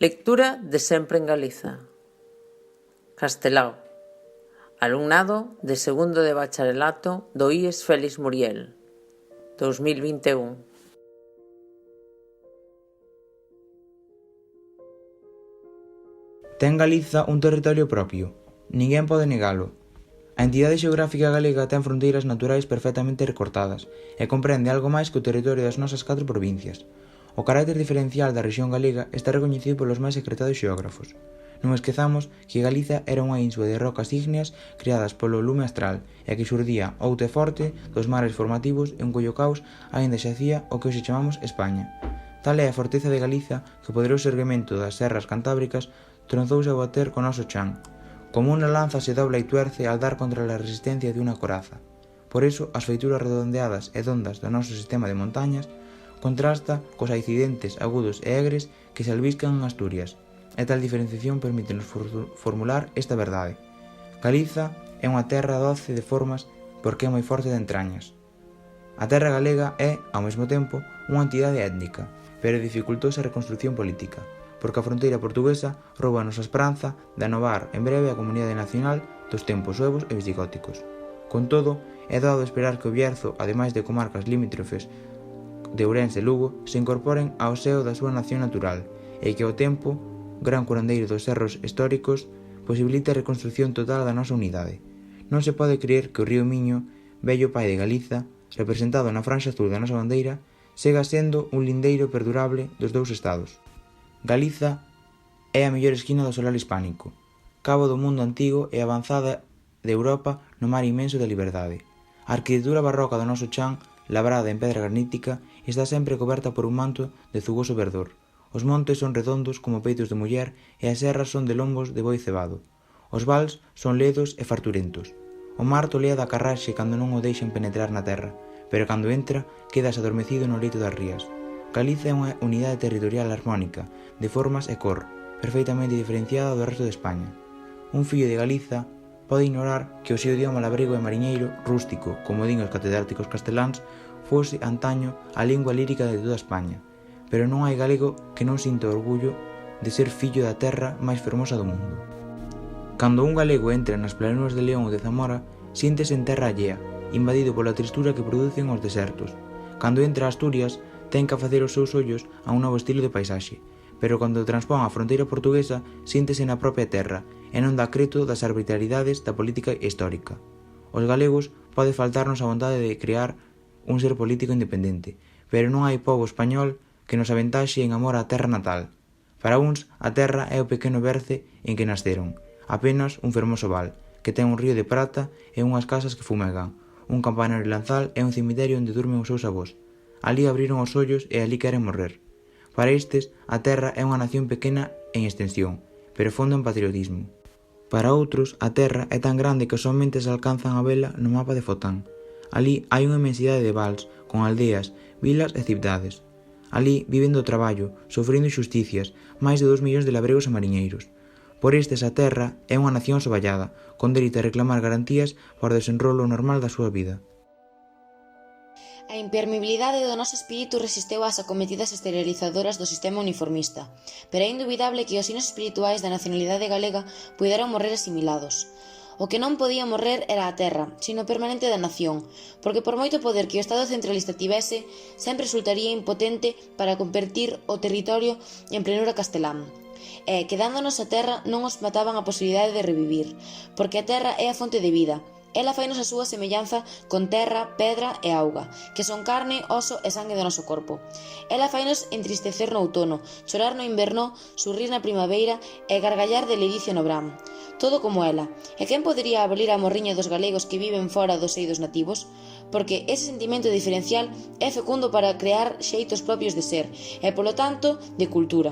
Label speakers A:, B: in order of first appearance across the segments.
A: Lectura de Sempre en Galiza. Castelao. Alumnado de segundo de bacharelato do IES Félix Muriel, 2021.
B: Ten Galiza un territorio propio. Ninguén pode negalo. A entidade xeográfica galega ten fronteiras naturais perfectamente recortadas e comprende algo máis que o territorio das nosas 4 provincias. O carácter diferencial da rexión galega está recoñecido polos máis secretados xeógrafos. Non esquezamos que Galiza era unha ínsula de rocas ígneas creadas polo lume astral e que xurdía outo e forte dos mares formativos en cuyo caos aínda xacía o que hoxe chamamos España. Tal é a forteza de Galiza que o poderoso erguemento das serras cantábricas tronzouse a bater co noso chan. Como unha lanza se dobla e tuerce al dar contra a resistencia de unha coraza. Por iso, as feituras redondeadas e dondas do noso sistema de montañas contrasta cos accidentes agudos e egres que se albiscan en Asturias, e tal diferenciación permítenos formular esta verdade. Galiza é unha terra doce de formas porque é moi forte de entrañas. A terra galega é, ao mesmo tempo, unha entidade étnica, pero dificultouse a reconstrucción política, porque a fronteira portuguesa roubanos a esperanza de anovar en breve a comunidade nacional dos tempos suevos e visigóticos. Con todo, é dado esperar que o Bierzo, ademais de comarcas limítrofes de Ourense e Lugo, se incorporen ao seo da súa nación natural e que ao tempo, gran curandeiro dos cerros históricos, posibilite a reconstrucción total da nosa unidade. Non se pode crer que o río Miño, vello pai de Galiza, representado na franxa azul da nosa bandeira, sega sendo un lindeiro perdurable dos dous estados. Galiza é a mellor esquina do solar hispánico, cabo do mundo antigo e avanzada de Europa no mar inmenso da liberdade. A arquitectura barroca do noso chan, labrada en pedra granítica, está sempre coberta por un manto de zugoso verdor. Os montes son redondos como peitos de muller e as serras son de lombos de boi cebado. Os vals son ledos e farturentos. O mar tolea da carraxe cando non o deixan penetrar na terra, pero cando entra, quedas adormecido no leito das rías. Galiza é unha unidade territorial armónica, de formas e cor, perfeitamente diferenciada do resto de España. Un fillo de Galiza pode ignorar que o seu idioma labrego e mariñeiro, rústico, como din os catedráticos casteláns, fose antaño a lingua lírica de toda España, pero non hai galego que non sinta orgullo de ser fillo da terra máis fermosa do mundo. Cando un galego entra nas planuras de León ou de Zamora, síntese en terra allea, invadido pola tristura que producen os desertos. Cando entra a Asturias, ten que facer os seus ollos a un novo estilo de paisaxe, pero cando transpón a fronteira portuguesa, síntese na propia terra e non dá creto das arbitrariedades da política histórica. Os galegos pode faltarnos a vontade de crear un ser político independente, pero non hai pobo español que nos aventaxe en amor á terra natal. Para uns, a terra é o pequeno berce en que nasceron, apenas un fermoso val, que ten un río de prata e unhas casas que fumegan, un campanario lanzal e un cemiterio onde durmen os seus avós. Alí abriron os ollos e alí queren morrer. Para estes, a terra é unha nación pequena en extensión, pero fonda en patriotismo. Para outros, a terra é tan grande que somente se alcanzan a vela no mapa de Fotán. Alí hai unha inmensidade de vals, con aldeas, vilas e cidades. Alí viven do traballo, sofrendo injusticias, máis de 2 millóns de labregos e mariñeiros. Por estes a terra é unha nación soballada, con dereito a reclamar garantías para o desenrolo normal da súa vida.
C: A impermeabilidade do noso espírito resisteu ás acometidas exteriorizadoras do sistema uniformista, pero é indubidable que os signos espirituais da nacionalidade galega puideron morrer asimilados. O que non podía morrer era a terra, sino permanente da nación, porque por moito poder que o Estado centralista tivese, sempre resultaría impotente para convertir o territorio en plenura castelán. E, quedándonos a terra, non os mataban a posibilidade de revivir, porque a terra é a fonte de vida. Ela fainos a súa semellanza con terra, pedra e auga, que son carne, oso e sangue do noso corpo. Ela fainos entristecer no outono, chorar no inverno, surrir na primavera e gargallar de ledicia no verán. Todo como ela. E quen podería abolir a morriña dos galegos que viven fora dos eidos nativos? Porque ese sentimento diferencial é fecundo para crear xeitos propios de ser e, polo tanto, de cultura.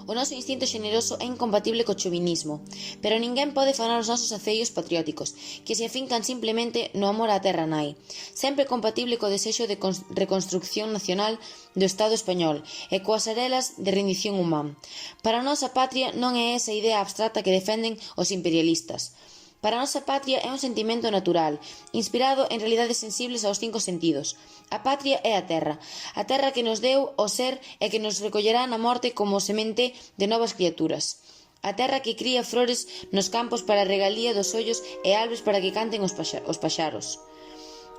C: O noso instinto xeneroso é incompatible co chauvinismo, pero ninguén pode fanar os nosos aceios patrióticos, que se afincan simplemente no amor á terra nai, sempre compatible co desexo de reconstrucción nacional do Estado español e coas arelas de rendición humán. Para nós a patria non é esa idea abstracta que defenden os imperialistas. Para a nosa patria é un sentimento natural, inspirado en realidades sensibles aos 5 sentidos. A patria é a terra que nos deu o ser e que nos recollerá na morte como semente de novas criaturas. A terra que cría flores nos campos para a regalía dos ollos e albes para que canten os paxaros.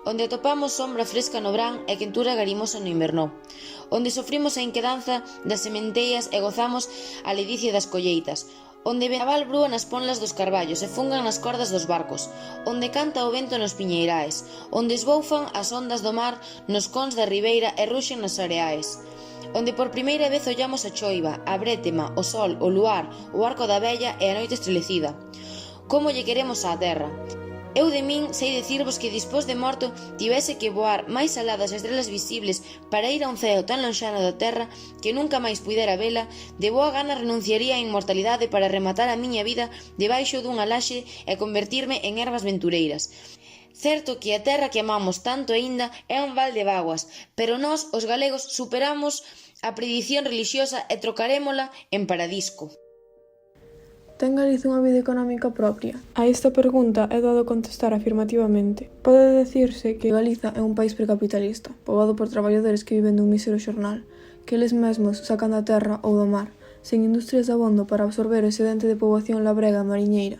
C: Onde atopamos sombra fresca no verán e quentura garimosa no inverno. Onde sofrimos a inquedanza das sementeias e gozamos a ledicia das colleitas. Onde vendaval brúa nas ponlas dos carballos e fungan nas cordas dos barcos. Onde canta o vento nos piñeirais. Onde esboufan as ondas do mar nos cons da ribeira e ruxen nas areais. Onde por primeira vez ollamos a choiva, a brétema, o sol, o luar, o arco da vella e a noite estrelecida. Como lle queremos á terra. Eu de min sei dicirvos que dispós de morto tivese que voar máis alá das estrelas visibles para ir a un ceo tan lonxano da terra que nunca máis puidera vela, de boa gana renunciaría á inmortalidade para rematar a miña vida debaixo dunha laxe e convertirme en ervas ventureiras. Certo que a terra que amamos tanto aínda é un val de vaguas, pero nós, os galegos, superamos a predición relixiosa e trocarémola en paradisco.
D: Ten Galiza unha vida económica propia? A esta pregunta é doado contestar afirmativamente. Pode decirse que Galiza é un país precapitalista, poboado por traballadores que viven dun mísero xornal, que eles mesmos sacan da terra ou do mar, sen industrias de abondo para absorber o excedente de poboación labrega e mariñeira,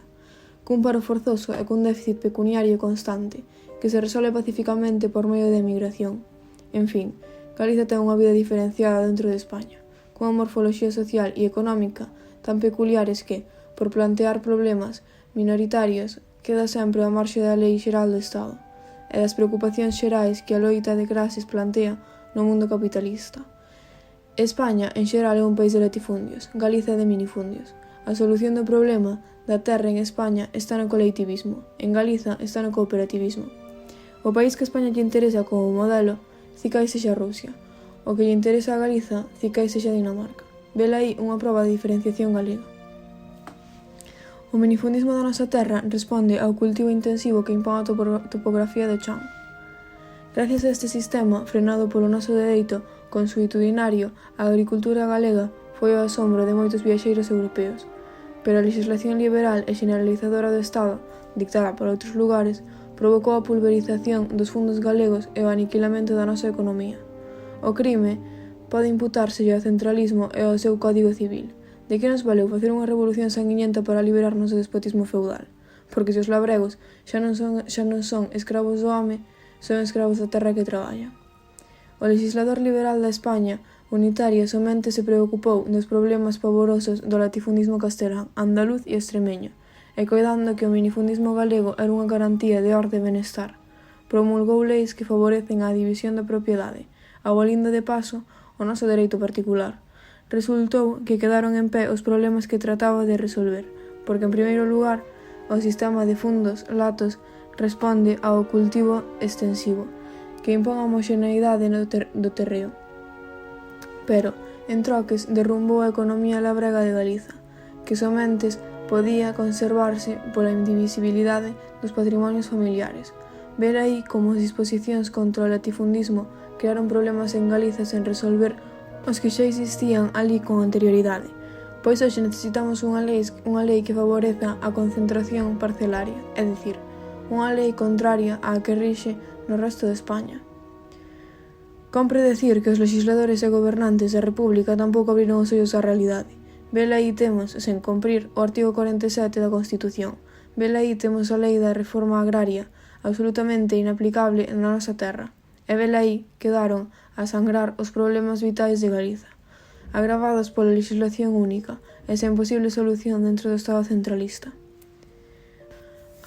D: cun paro forzoso e cun déficit pecuniario constante, que se resolve pacificamente por medio de emigración. En fin, Galiza ten unha vida diferenciada dentro de España, cunha morfoloxía social e económica tan peculiares que, por plantear problemas minoritarios, queda sempre á marxe da lei xeral do Estado e das preocupacións xerais que a loita de clases plantea no mundo capitalista. España, en xeral, é un país de latifundios, Galiza é de minifundios. A solución do problema da terra en España está no colectivismo, en Galiza está no cooperativismo. O país que a España lle interesa como modelo, cicai sexa Rusia. O que lle interesa a Galiza, cicai sexa Dinamarca. Vela aí unha proba de diferenciación galega. O minifundismo da nosa terra responde ao cultivo intensivo que impón a topografía do chan. Gracias a este sistema, frenado polo noso dereito consuetudinario, a agricultura galega foi o asombro de moitos viaxeiros europeos, pero a legislación liberal e generalizadora do Estado, dictada por outros lugares, provocou a pulverización dos fundos galegos e o aniquilamento da nosa economía. O crime pode imputárselle ao centralismo e ao seu código civil. De que nos valeu facer unha revolución sanguinenta para liberarnos do despotismo feudal? Porque se os labregos xa non son escravos do home, son escravos da terra que traballa. O legislador liberal da España unitaria somente se preocupou dos problemas pavorosos do latifundismo castelán, andaluz e extremeño, e coidando que o minifundismo galego era unha garantía de orde e benestar. Promulgou leis que favorecen a división da propiedade, abolindo de paso o noso dereito particular. Resultou que quedaron en pé os problemas que trataba de resolver, porque, en primeiro lugar, o sistema de fundos latos responde ao cultivo extensivo, que impón a homoxeneidade do terreo. Pero, en troques, derrumbou a economía labrega de Galiza, que somentes podía conservarse pola indivisibilidade dos patrimonios familiares. Ver aí como as disposicións contra o latifundismo crearon problemas en Galiza sen resolver os que xa existían ali con anterioridade, pois hoxe necesitamos unha lei que favoreza a concentración parcelaria, é dicir, unha lei contraria á que rixe no resto de España. Compre decir que os legisladores e gobernantes da República tampouco abriron os ollos á realidade. Vela aí temos, sen cumprir, o artigo 47 da Constitución. Vela aí temos a lei da reforma agraria, absolutamente inaplicable na nosa terra. E vela aí quedaron a sangrar os problemas vitais de Galiza, agravados pola legislación única e sen posible solución dentro do Estado centralista.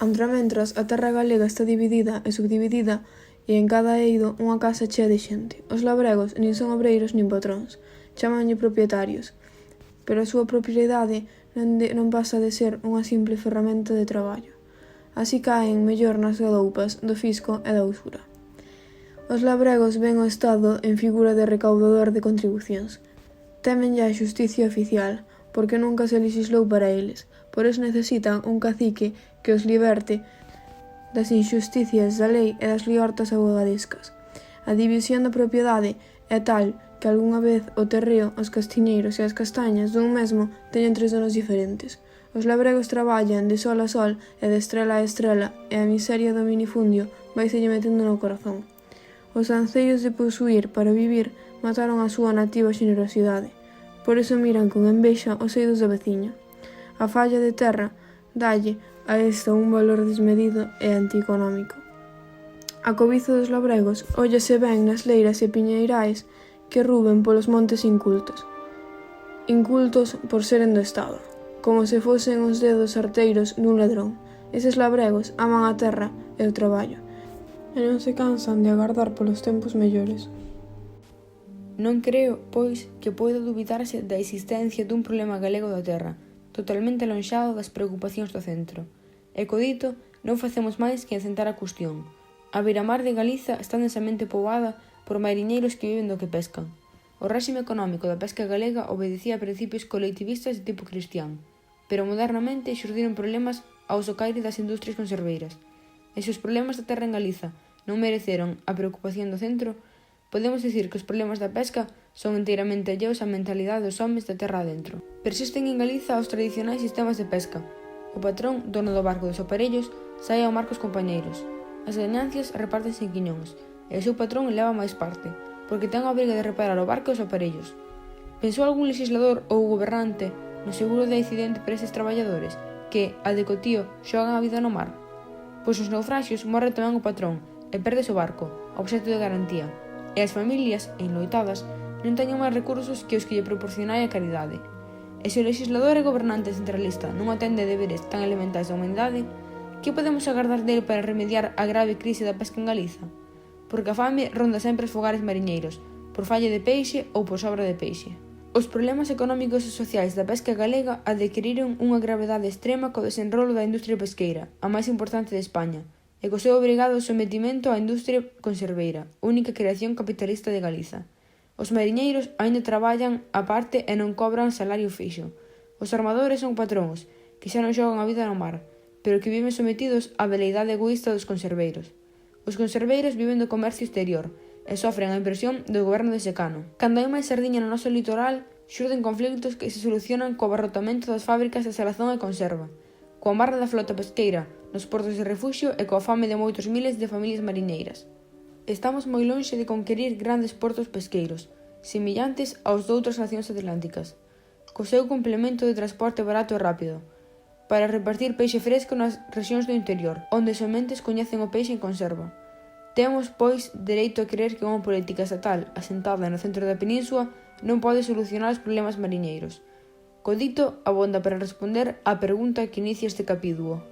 D: Mentres, a terra galega está dividida e subdividida e en cada eido unha casa chea de xente. Os labregos nin son obreiros nin patróns, chamanlle propietarios, pero a súa propiedade non pasa de ser unha simple ferramenta de traballo. Así caen mellor nas galoupas do fisco e da usura. Os labregos ven o Estado en figura de recaudador de contribucións. Temen a xusticia oficial, porque nunca se legislou para eles. Por eso necesitan un cacique que os liberte das injusticias da lei e das liortas abogadescas. A división da propiedade é tal que algunha vez o terreo, os castiñeiros e as castañas dun mesmo teñen 3 donos diferentes. Os labregos traballan de sol a sol e de estrela a estrela e a miseria do minifundio vaiselle metendo no corazón. Os ancellos de posuir para vivir mataron a súa nativa xenerosidade. Por iso miran con envexa os eidos da veciña. A falla de terra dalle a esta un valor desmedido e antieconómico. A cobiza dos labregos óllase ben nas leiras e piñeirais que ruben polos montes incultos por seren do Estado, como se fosen os dedos arteiros dun ladrón. Eses labregos aman a terra e o traballo, e non se cansan de agardar polos tempos mellores.
E: Non creo, pois, que poida dubidarse da existencia dun problema galego da terra, totalmente alonxado das preocupacións do centro. E co dito, non facemos máis que encentar a cuestión. A beiramar de Galiza está densamente poboada por mariñeiros que viven do que pescan. O réxime económico da pesca galega obedecía a principios colectivistas de tipo cristián, pero modernamente xurdiron problemas ao socaire das industrias conserveiras. E se os problemas da terra en Galiza non mereceron a preocupación do centro, podemos dicir que os problemas da pesca son enteiramente alleos á mentalidade dos homes da terra adentro. Persisten en Galiza os tradicionais sistemas de pesca. O patrón, dono do barco dos aparellos, sae ao mar cos compañeiros. As ganancias repártense en quiñóns, e o seu patrón leva máis parte, porque ten a obriga de reparar o barco e os aparellos. Pensou algún legislador ou gobernante no seguro de accidente para estes traballadores, que, a de cotío, xogan a vida no mar? Pois nos naufraxios morre tamén o patrón, e perdese o barco, obxecto de garantía, e as familias, enloitadas, non teñen máis recursos que os que lle proporcionai a caridade. E se o legislador e gobernante centralista non atende deberes tan elementais da humanidade, que podemos agardar dele para remediar a grave crise da pesca en Galiza? Porque a fame ronda sempre os fogares mariñeiros, por falla de peixe ou por sobra de peixe. Os problemas económicos e sociais da pesca galega adquiriron unha gravedade extrema co desenrolo da industria pesqueira, a máis importante de España, e co seu obrigado sometimento á industria conserveira, única creación capitalista de Galiza. Os mariñeiros aínda traballan á parte e non cobran salario fixo. Os armadores son patróns, que xa non xogan a vida no mar, pero que viven sometidos á veleidade egoísta dos conserveiros. Os conserveiros viven do comercio exterior e sofren a impresión do goberno de secano. Cando hai máis sardiña no noso litoral, xurden conflitos que se solucionan co abarrotamento das fábricas de salazón e conserva, coa marra da flota pesqueira nos portos de refuxio e coa fame de moitos miles de familias mariñeiras. Estamos moi lonxe de conquerir grandes portos pesqueiros, semillantes aos doutras nacións atlánticas, co seu complemento de transporte barato e rápido, para repartir peixe fresco nas rexións do interior, onde somente coñecen o peixe en conserva. Temos, pois, dereito a crer que unha política estatal asentada no centro da península non pode solucionar os problemas mariñeiros. Co dito, abonda para responder á pregunta que inicia este capítulo.